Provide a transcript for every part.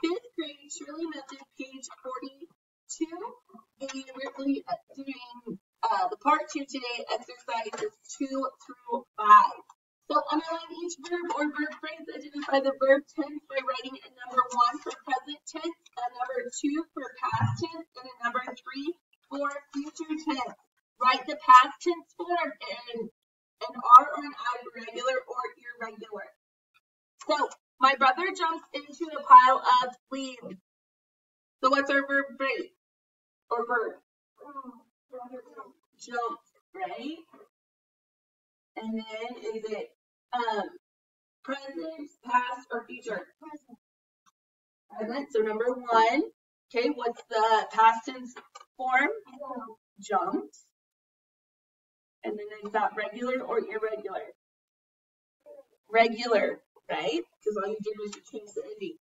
fifth grade Shurley method, page 42. And we're going to be doing the part 2 today, exercises 2 through 5. So underline each verb or verb phrase. Identify the verb tense by writing a number 1 for present tense, a number 2 for past tense, and a number 3 for future tense. Write the past tense form in an R or an I, regular or irregular. So my brother jumps into a pile of leaves. So what's our verb phrase? Or verb? Jump, right? And then is it present, past, or future? Present. So number 1. Okay, what's the past tense form? Jumped. And then is that regular or irregular? Regular, right? Because all you did was you changed the ending.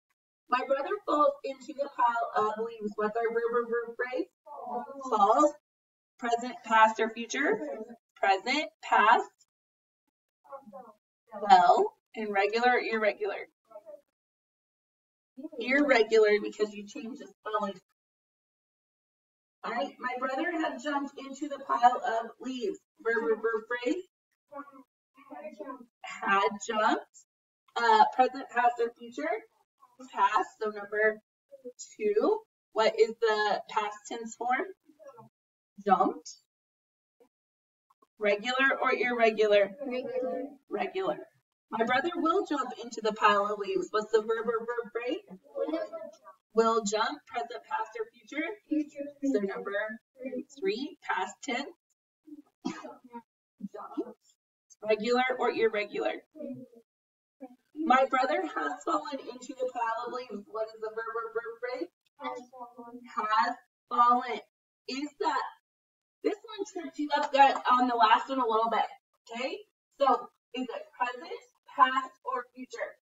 My brother falls into the pile of leaves. What's our verb or verb phrase? Falls. Present, past, or future? Present, past. Well, and regular or irregular? Irregular because you changed the spelling. All right, my brother had jumped into the pile of leaves. Verb or verb phrase? Had jumped. Present, past, or future? Past. So number 2. What is the past tense form? Jumped. Regular or irregular? Regular. My brother will jump into the pile of leaves. What's the verb or verb phrase? Will jump. Present, past, or future? So number 3, past tense. Jump. Regular or irregular? My brother has fallen into the pile of leaves. What is the verb or verb phrase? Has fallen. Is that? This one tripped you up on the last one a little bit. Okay? So is it present, past, or future?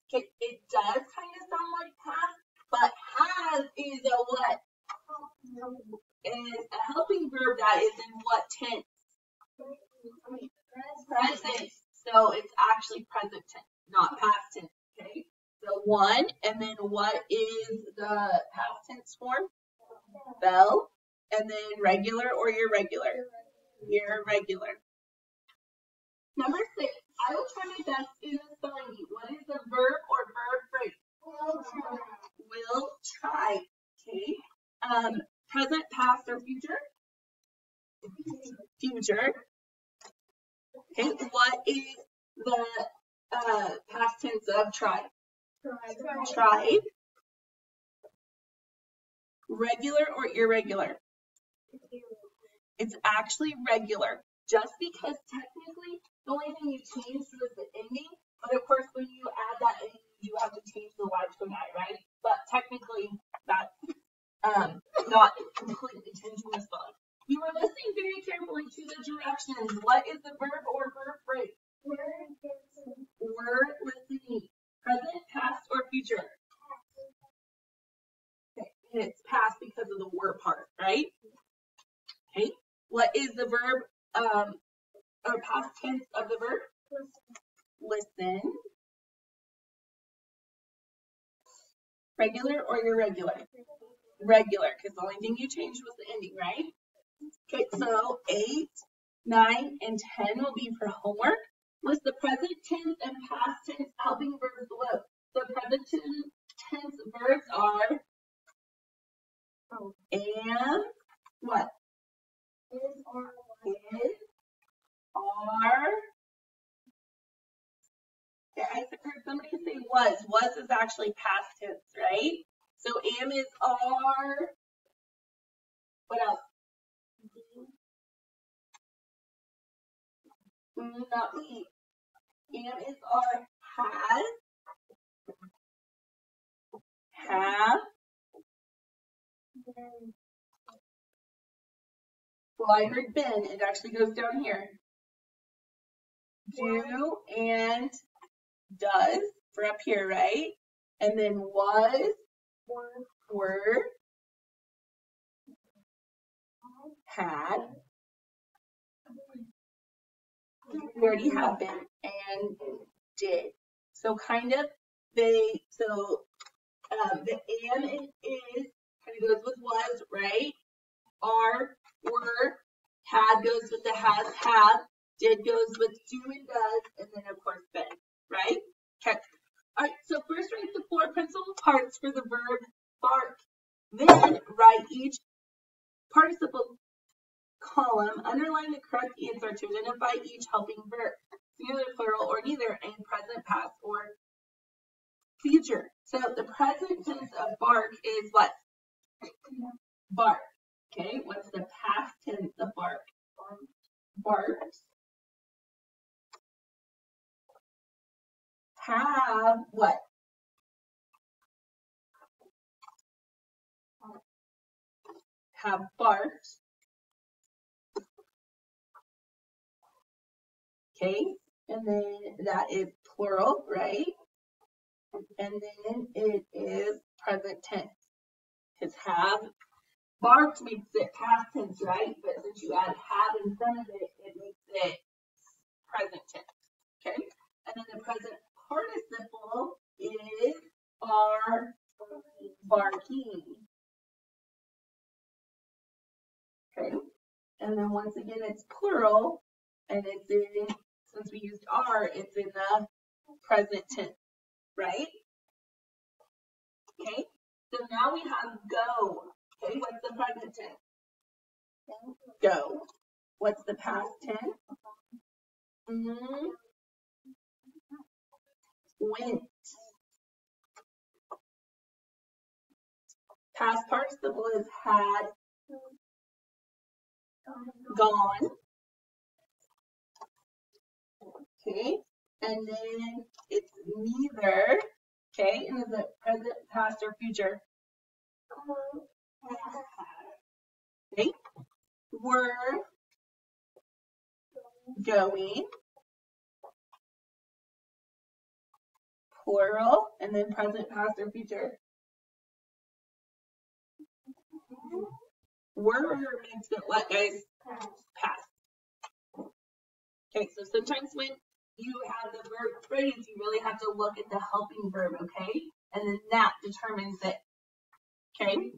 Okay, it does kind of sound like past, but has is a what? Is a helping verb that is in what tense? Present. So it's actually present tense, not past tense. Okay. So 1, and then what is the past tense form? Fell. And then regular or irregular? Irregular. Number 6. I will try my best in the spelling bee. What is the verb or verb phrase? Will try. Okay. Present, past, or future? Future. Okay. What is the past tense of try? Tried. Regular or irregular? It's actually regular. Just because technically the only thing you changed was the ending, but of course when you add that ending, you have to change the Y to an I, right? But technically that's not completely changing the spelling. You were listening very carefully to the directions. What is the verb or verb phrase? Word listening. Present, past, or future? Okay, and it's past because of the word part, right? Okay. What is the verb or past tense of the verb? Listen. Regular or irregular? Regular, because the only thing you changed was the ending, right? Okay, so 8, 9, and 10 will be for homework. List the present tense and past tense helping verbs below. The present tense verbs are am, what? Is, are. Yeah, I heard somebody say was. Was is actually past tense, right? So am is are. What else? Not be. Am is are has. Have. Well, I heard been. It actually goes down here. Do and does for up here, right? And then was, were, had, we already have been, and did. So kind of the am and is kind of goes with was, right? Are, were, had goes with the has, have, did goes with do and does, and then of course been, right? Okay. All right, so first write the 4 principal parts for the verb bark. Then write each participle column, underline the correct answer to identify each helping verb, singular, plural, or neither, in present, past, or future. So the present tense of bark is what? Bark. Okay, what's the past tense of bark? Barks. Have what? Have barked. Okay, and then that is plural, right? And then it is present tense. Because have barked makes it past tense, right? But since you add have in front of it, it makes it present tense. Okay, and then the present participle is are barking. Okay, and then once again it's plural, and it's in, since we used are, it's in the present tense, right? Okay, so now we have go. Okay, what's the present tense? Go. What's the past tense? Went. Past participle is had, gone. Okay, and then it's neither. Okay, and is it present, past, or future? Okay, were, going, plural, and then present, past, or future. Were means that what, guys? Past. Okay, so sometimes when you have the verb phrase, you really have to look at the helping verb, okay? And then that determines it. Okay?